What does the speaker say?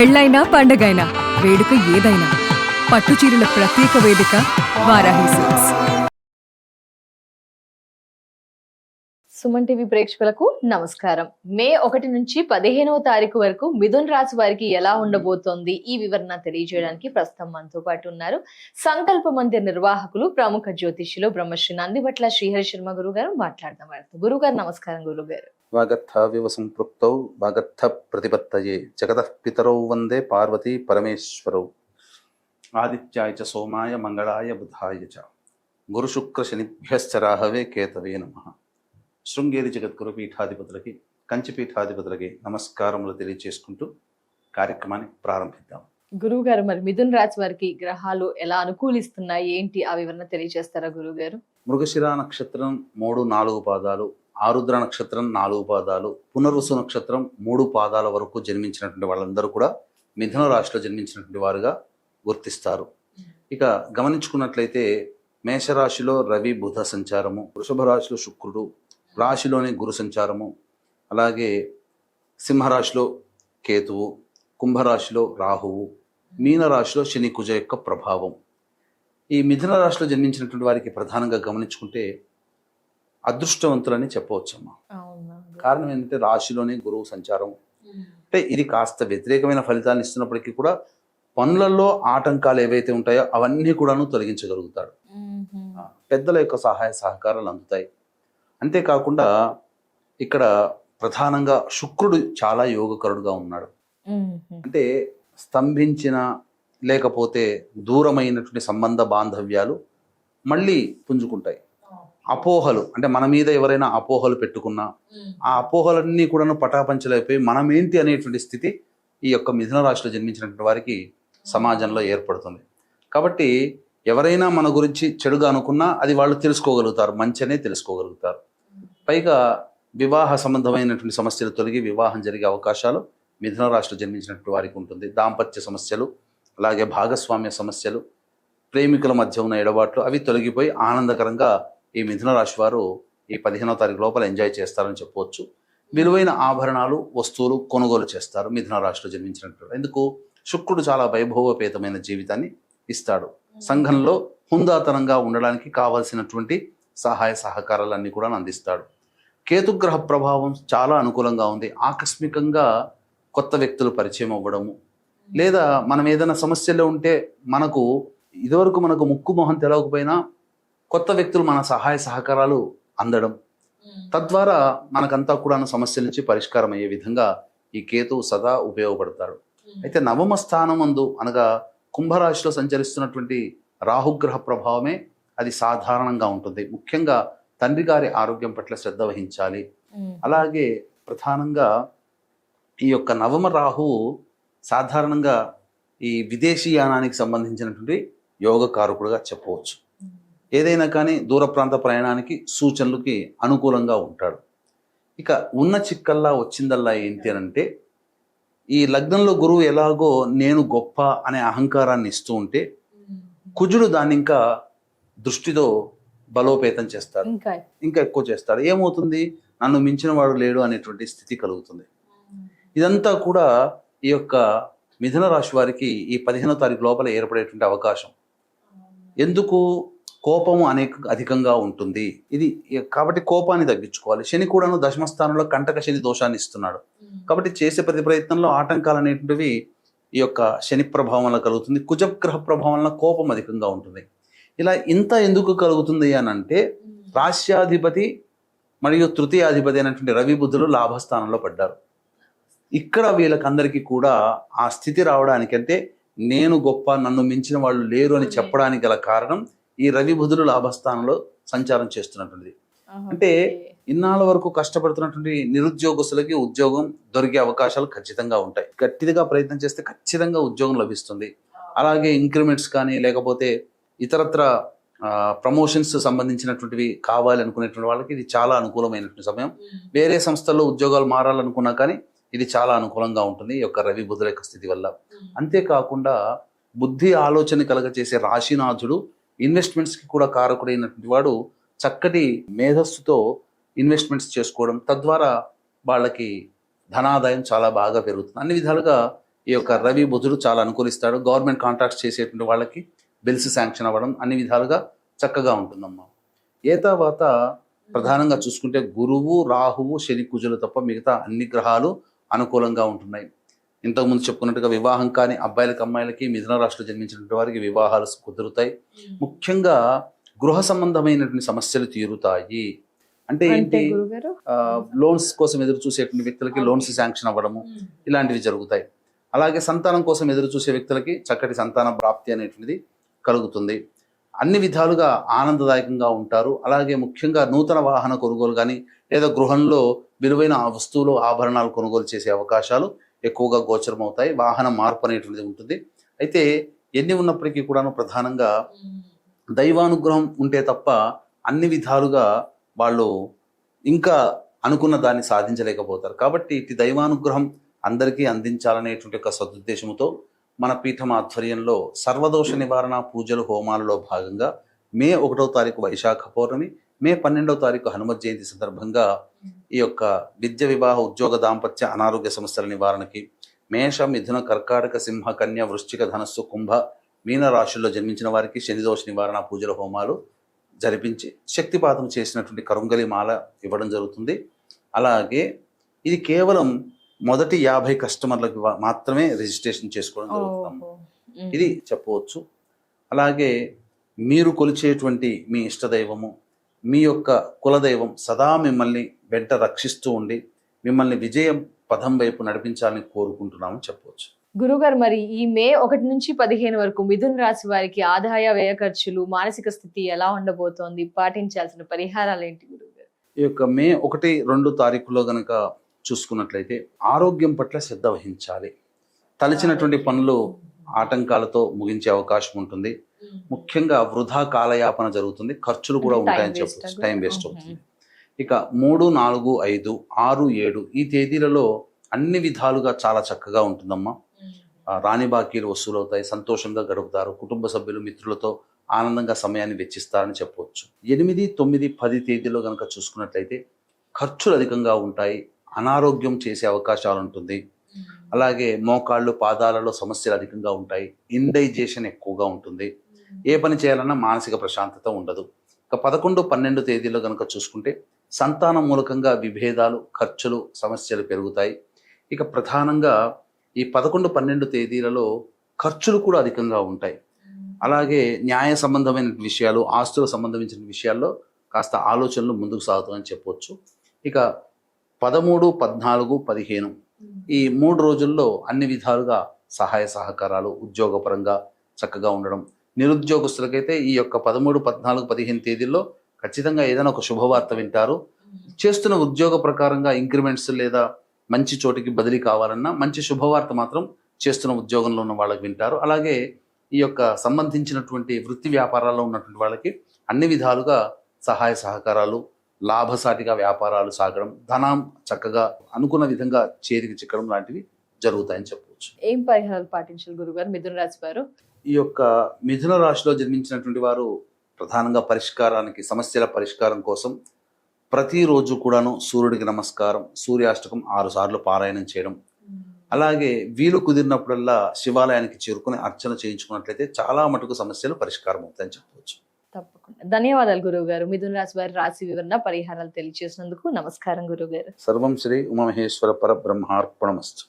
పెళ్ళైనా పండగైనా వేడుక ఏదైనా పట్టు చీరల ప్రత్యేక వేదిక వారాహి సిల్క్స్. సుమన్ టీవీ ప్రేక్షకులకు నమస్కారం. మే 1 నుంచి 15వ తారీఖు వరకు మిథున్ రాశి వారికి ఎలా ఉండబోతోంది ఈ వివరణ తెలియజేయడానికి ప్రస్తుతం మనతో పాటు ఉన్నారు సంకల్ప మందిర్ నిర్వాహకులు, ప్రముఖ జ్యోతిష్యులు బ్రహ్మశ్రీ నందిబట్ల శ్రీహరి శర్మ గురువు గారు. మాట్లాడదాం. గురుగారు నమస్కారం. గురువు గారు, వాగర్థావివ సంపృక్తౌ వాగర్థ ప్రతిపత్తయే జగతః పితరౌ వందే పార్వతీ పరమేశ్వరౌ ఆదిత్యాయ చ సోమాయ మంగళాయ బుధాయ చ గురు శుక్ర శనిభ్యశ్చ రాహవే కేతవే నమః. శృంగేరి జగద్గురు పీఠాధిపతులకి, కంచి పీఠాధిపతులకి నమస్కారములు తెలియజేసుకుంటూ కార్యక్రమాన్ని ప్రారంభిద్దాం. గురువు గారు, మరి మిథున్ రాశి వారికి గ్రహాలు ఎలా అనుకూలిస్తున్నాయి, ఏంటి ఆ వివరణ తెలియజేస్తారా గురువు గారు? మృగశిర నక్షత్రం 3-4 పాదాలు, ఆరుద్ర నక్షత్రం 4 పాదాలు, పునర్వసు నక్షత్రం 3 పాదాల వరకు జన్మించినటువంటి వాళ్ళందరూ కూడా మిథున రాశిలో జన్మించినటువంటి వారుగా గుర్తిస్తారు. ఇక గమనించుకున్నట్లయితే మేషరాశిలో రవి బుధ సంచారము, వృషభ రాశిలో శుక్రుడు, రాశిలోని గురు సంచారము, అలాగే సింహరాశిలో కేతువు, కుంభరాశిలో రాహువు, మీనరాశిలో శని కుజ యొక్క ప్రభావం. ఈ మిథున రాశిలో జన్మించినటువంటి వారికి ప్రధానంగా గమనించుకుంటే అదృష్టవంతులని చెప్పవచ్చమ్మా. కారణం ఏంటంటే రాశిలోని గురువు సంచారం. అంటే ఇది కాస్త వ్యతిరేకమైన ఫలితాలను ఇస్తున్నప్పటికీ కూడా పనులలో ఆటంకాలు ఏవైతే ఉంటాయో అవన్నీ కూడాను తొలగించగలుగుతాడు. పెద్దల యొక్క సహాయ సహకారాలు అందుతాయి. అంతేకాకుండా ఇక్కడ ప్రధానంగా శుక్రుడు చాలా యోగకరుడుగా ఉన్నాడు. అంటే స్తంభించిన లేకపోతే దూరమైనటువంటి సంబంధ బాంధవ్యాలు మళ్ళీ పుంజుకుంటాయి. అపోహలు, అంటే మన మీద ఎవరైనా అపోహలు పెట్టుకున్నా ఆ అపోహలన్నీ కూడా పటాపంచలైపోయి మనమేంటి అనేటువంటి స్థితి ఈ యొక్క మిథున రాశిలో జన్మించినటువంటి వారికి సమాజంలో ఏర్పడుతుంది. కాబట్టి ఎవరైనా మన గురించి చెడుగా అనుకున్నా అది వాళ్ళు తెలుసుకోగలుగుతారు, మంచినే తెలుసుకోగలుగుతారు. పైగా వివాహ సంబంధమైనటువంటి సమస్యలు తొలగి వివాహం జరిగే అవకాశాలు మిథున రాశిలో జన్మించినటువంటి వారికి ఉంటుంది. దాంపత్య సమస్యలు, అలాగే భాగస్వామ్య సమస్యలు, ప్రేమికుల మధ్య ఉన్న ఎడబాట్లు అవి తొలగిపోయి ఆనందకరంగా ఈ మిథున రాశి వారు ఈ 15వ తారీఖు లోపల ఎంజాయ్ చేస్తారని చెప్పవచ్చు. విలువైన ఆభరణాలు, వస్తువులు కొనుగోలు చేస్తారు మిథున రాశిలో జన్మించినటువంటి. ఎందుకు? శుక్రుడు చాలా వైభవపేతమైన జీవితాన్ని ఇస్తాడు. సంఘంలో హుందాతనంగా ఉండడానికి కావాల్సినటువంటి సహాయ సహకారాలన్నీ కూడా అందిస్తాడు. కేతుగ్రహ ప్రభావం చాలా అనుకూలంగా ఉంది. ఆకస్మికంగా కొత్త వ్యక్తులు పరిచయం అవ్వడము, లేదా మనం ఏదైనా సమస్యలో ఉంటే మనకు ఇదివరకు మనకు ముక్కు మొహం తెలవకపోయినా కొత్త వ్యక్తులు మన సహాయ సహకారాలు అందడం, తద్వారా మనకంతా కూడా సమస్యల నుంచి పరిష్కారం అయ్యే విధంగా ఈ కేతువు సదా ఉపయోగపడతాడు. అయితే నవమ స్థానం అందు అనగా కుంభరాశిలో సంచరిస్తున్నటువంటి రాహుగ్రహ ప్రభావమే అది సాధారణంగా ఉంటుంది. ముఖ్యంగా తండ్రి గారి ఆరోగ్యం పట్ల శ్రద్ధ వహించాలి. అలాగే ప్రధానంగా ఈ యొక్క నవమ రాహువు సాధారణంగా ఈ విదేశీయానానికి సంబంధించినటువంటి యోగకారకుడుగా చెప్పవచ్చు. ఏదైనా కానీ దూర ప్రాంత ప్రయాణానికి సూచనలకి అనుకూలంగా ఉంటాడు. ఇక ఉన్న చిక్కల్లా వచ్చిందల్లా ఏంటి అని అంటే, ఈ లగ్నంలో గురువు ఎలాగో నేను గొప్ప అనే అహంకారాన్ని ఇస్తూ ఉంటే కుజుడు దాన్ని ఇంకా దృష్టితో బలోపేతం చేస్తాడు, ఇంకా ఎక్కువ చేస్తాడు. ఏమవుతుంది? నన్ను మించిన వాడు లేడు అనేటువంటి స్థితి కలుగుతుంది. ఇదంతా కూడా ఈ యొక్క మిథున రాశి వారికి ఈ 15వ తారీఖు లోపల ఏర్పడేటువంటి అవకాశం. ఎందుకు? కోపము అధికంగా ఉంటుంది ఇది. కాబట్టి కోపాన్ని తగ్గించుకోవాలి. శని కూడాను దశమ స్థానంలో కంటక శని దోషాన్ని ఇస్తున్నాడు. కాబట్టి చేసే ప్రతి ప్రయత్నంలో ఆటంకాలు అనేటువంటివి ఈ యొక్క శని ప్రభావం వల్ల కలుగుతుంది. కుజగ్రహ ప్రభావం వల్ల కోపం అధికంగా ఉంటుంది. ఇలా ఇంత ఎందుకు కలుగుతుంది అని అంటే, రాశ్యాధిపతి మరియు తృతీయాధిపతి అయినటువంటి రవి బుధులు లాభస్థానంలో పడ్డారు. ఇక్కడ వీళ్ళకందరికీ కూడా ఆ స్థితి రావడానికి, అంటే నేను గొప్ప, నన్ను మించిన వాళ్ళు లేరు అని చెప్పడానికి గల కారణం ఈ రవి బుధులు లాభస్థానంలో సంచారం చేస్తున్నటువంటిది. అంటే ఇన్నాళ్ళ వరకు కష్టపడుతున్నటువంటి నిరుద్యోగస్తులకి ఉద్యోగం దొరికే అవకాశాలు ఖచ్చితంగా ఉంటాయి. గట్టిగా ప్రయత్నం చేస్తే ఖచ్చితంగా ఉద్యోగం లభిస్తుంది. అలాగే ఇంక్రిమెంట్స్ కానీ లేకపోతే ఇతరత్ర ప్రమోషన్స్ సంబంధించినటువంటివి కావాలి అనుకునేటువంటి వాళ్ళకి ఇది చాలా అనుకూలమైనటువంటి సమయం. వేరే సంస్థల్లో ఉద్యోగాలు మారాలనుకున్నా కానీ ఇది చాలా అనుకూలంగా ఉంటుంది ఈ యొక్క రవి బుధుల యొక్క స్థితి వల్ల. అంతేకాకుండా బుద్ధి ఆలోచన కలగచేసే రాశినాథుడు ఇన్వెస్ట్మెంట్స్కి కూడా కారకుడైనటువంటి వాడు చక్కటి మేధస్సుతో ఇన్వెస్ట్మెంట్స్ చేసుకోవడం, తద్వారా వాళ్ళకి ధనాదాయం చాలా బాగా పెరుగుతుంది. అన్ని విధాలుగా ఈ యొక్క రవి బుధుడు చాలా అనుకూలిస్తాడు. గవర్నమెంట్ కాంట్రాక్ట్స్ చేసేటువంటి వాళ్ళకి బిల్స్ శాంక్షన్ అవ్వడం అన్ని విధాలుగా చక్కగా ఉంటుందమ్మా. ఏ తర్వాత ప్రధానంగా చూసుకుంటే గురువు, రాహువు, శని, కుజులు తప్ప మిగతా అన్ని గ్రహాలు అనుకూలంగా ఉంటున్నాయి. ఇంతకుముందు చెప్పుకున్నట్టుగా వివాహం కాని అబ్బాయిలకి అమ్మాయిలకి మిథున రాశిలో జన్మించినటువంటి వారికి వివాహాలు కుదురుతాయి. ముఖ్యంగా గృహ సంబంధమైనటువంటి సమస్యలు తీరుతాయి. అంటే ఏంటి, గురుగారు లోన్స్ కోసం ఎదురు చూసేటువంటి వ్యక్తులకి లోన్స్ శాంక్షన్ అవ్వడము ఇలాంటివి జరుగుతాయి. అలాగే సంతానం కోసం ఎదురు చూసే వ్యక్తులకి చక్కటి సంతాన ప్రాప్తి అనేటువంటిది కలుగుతుంది. అన్ని విధాలుగా ఆనందదాయకంగా ఉంటారు. అలాగే ముఖ్యంగా నూతన వాహన కొనుగోలు కానీ లేదా గృహంలో విలువైన వస్తువులు, ఆభరణాలు కొనుగోలు చేసే అవకాశాలు ఎక్కువగా గోచరం అవుతాయి. వాహన మార్పు అనేటువంటిది ఉంటుంది. అయితే ఎన్ని ఉన్నప్పటికీ కూడాను ప్రధానంగా దైవానుగ్రహం ఉంటే తప్ప అన్ని విధాలుగా వాళ్ళు ఇంకా అనుకున్న దాన్ని సాధించలేకపోతారు. కాబట్టి ఇటు దైవానుగ్రహం అందరికీ అందించాలనేటువంటి ఒక సదుద్దేశంతో మన పీఠం ఆధ్వర్యంలో సర్వదోష నివారణ పూజలు, హోమాలలో భాగంగా మే 1వ తారీఖు వైశాఖ పౌర్ణమి, మే 12వ తారీఖు హనుమత్ జయంతి సందర్భంగా ఈ యొక్క విద్య, వివాహ, ఉద్యోగ, దాంపత్య, అనారోగ్య సమస్యల నివారణకి మేష, మిథున, కర్కాటక, సింహ, కన్య, వృశ్చిక, ధనస్సు, కుంభ, మీన రాశుల్లో జన్మించిన వారికి శనిదోష నివారణ పూజల, హోమాలు జరిపించి శక్తిపాతం చేసినటువంటి కరుంగలి మాల ఇవ్వడం జరుగుతుంది. అలాగే ఇది కేవలం మొదటి 50 కస్టమర్లకు మాత్రమే రిజిస్ట్రేషన్ చేసుకోవడం జరుగుతుంది. ఇది చెప్పవచ్చు. అలాగే మీరు కొలిచేటువంటి మీ ఇష్టదైవము, మీ యొక్క కులదైవం సదా మిమ్మల్ని వెంట రక్షిస్తూ ఉండి మిమ్మల్ని విజయం పదం వైపు నడిపించాలని కోరుకుంటున్నామని చెప్పవచ్చు. గురుగారు, మరి ఈ మే 1 నుంచి 15 వరకు మిథున రాశి వారికి ఆదాయ, వ్యయ ఖర్చులు, మానసిక స్థితి ఎలా ఉండబోతోంది? పాటించాల్సిన పరిహారాలు ఏంటి గురుగారు? ఈ యొక్క మే 1, 2 తారీఖులో గనక చూసుకున్నట్లయితే ఆరోగ్యం పట్ల శ్రద్ధ వహించాలి. తలచినటువంటి పనులు ఆటంకాలతో ముగించే అవకాశం ఉంటుంది. ముఖ్యంగా వృధా కాలయాపన జరుగుతుంది. ఖర్చులు కూడా ఉంటాయని చెప్పవచ్చు. టైం వేస్ట్ అవుతుంది. ఇక 3, 4, 5, 6, 7 ఈ తేదీలలో అన్ని విధాలుగా చాలా చక్కగా ఉంటుందమ్మా. రాణి బాకీలు వసూలవుతాయి. సంతోషంగా గడుపుతారు. కుటుంబ సభ్యులు, మిత్రులతో ఆనందంగా సమయాన్ని వెచ్చిస్తారని చెప్పవచ్చు. 8, 9, 10 తేదీలో కనుక చూసుకున్నట్లయితే ఖర్చులు అధికంగా ఉంటాయి. అనారోగ్యం చేసే అవకాశాలు ఉంటుంది. అలాగే మోకాళ్ళు, పాదాలలో సమస్యలు అధికంగా ఉంటాయి. ఇండైజేషన్ ఎక్కువగా ఉంటుంది. ఏ పని చేయాలన్నా మానసిక ప్రశాంతత ఉండదు. ఇక 11, 12 తేదీలో కనుక చూసుకుంటే సంతానం మూలకంగా విభేదాలు, ఖర్చులు, సమస్యలు పెరుగుతాయి. ఇక ప్రధానంగా ఈ 11, 12 తేదీలలో ఖర్చులు కూడా అధికంగా ఉంటాయి. అలాగే న్యాయ సంబంధమైన విషయాలు, ఆస్తుల సంబంధించిన విషయాల్లో కాస్త ఆలోచనలు ముందుకు సాగుతాయని చెప్పవచ్చు. ఇక 13, 14, 15 ఈ 3 రోజుల్లో అన్ని విధాలుగా సహాయ సహకారాలు ఉద్యోగపరంగా చక్కగా ఉండడం. నిరుద్యోగస్తులకైతే ఈ యొక్క 13, 14, 15 తేదీల్లో ఖచ్చితంగా ఏదైనా ఒక శుభవార్త వింటారు. చేస్తున్న ఉద్యోగ ప్రకారంగా ఇంక్రిమెంట్స్ లేదా మంచి చోటికి బదిలీ కావాలన్నా మంచి శుభవార్త మాత్రం చేస్తున్న ఉద్యోగంలో ఉన్న వాళ్ళకి వింటారు. అలాగే ఈ యొక్క సంబంధించినటువంటి వృత్తి వ్యాపారాల్లో ఉన్నటువంటి వాళ్ళకి అన్ని విధాలుగా సహాయ సహకారాలు, లాభసాటిగా వ్యాపారాలు సాగడం, ధనం చక్కగా అనుకున్న విధంగా చేతికి చిక్కడం లాంటివి జరుగుతాయని చెప్పవచ్చు. ఏం పరిహారాలు పాటించాలి గురుగారు మిథున రాశి వారు? ఈ యొక్క మిథున రాశిలో జన్మించినటువంటి వారు ప్రధానంగా పరిష్కారానికి, సమస్యల పరిష్కారం కోసం ప్రతిరోజు కూడాను సూర్యుడికి నమస్కారం, సూర్యాష్టకం 6 సార్లు పారాయణం చేయడం, అలాగే వీలు కుదిరినప్పుడల్లా శివాలయానికి చేరుకుని అర్చన చేయించుకున్నట్లయితే చాలా మటుకు సమస్యలు పరిష్కారం అవుతాయని చెప్పవచ్చు. తప్పకుండా. ధన్యవాదాలు గురువు గారు. మిథున రాశి వారి రాశి వివరణ, పరిహారాలు తెలియజేసినందుకు నమస్కారం గురువు గారు. సర్వం శ్రీ ఉమామహేశ్వర పరబ్రహ్మార్పణమస్తు.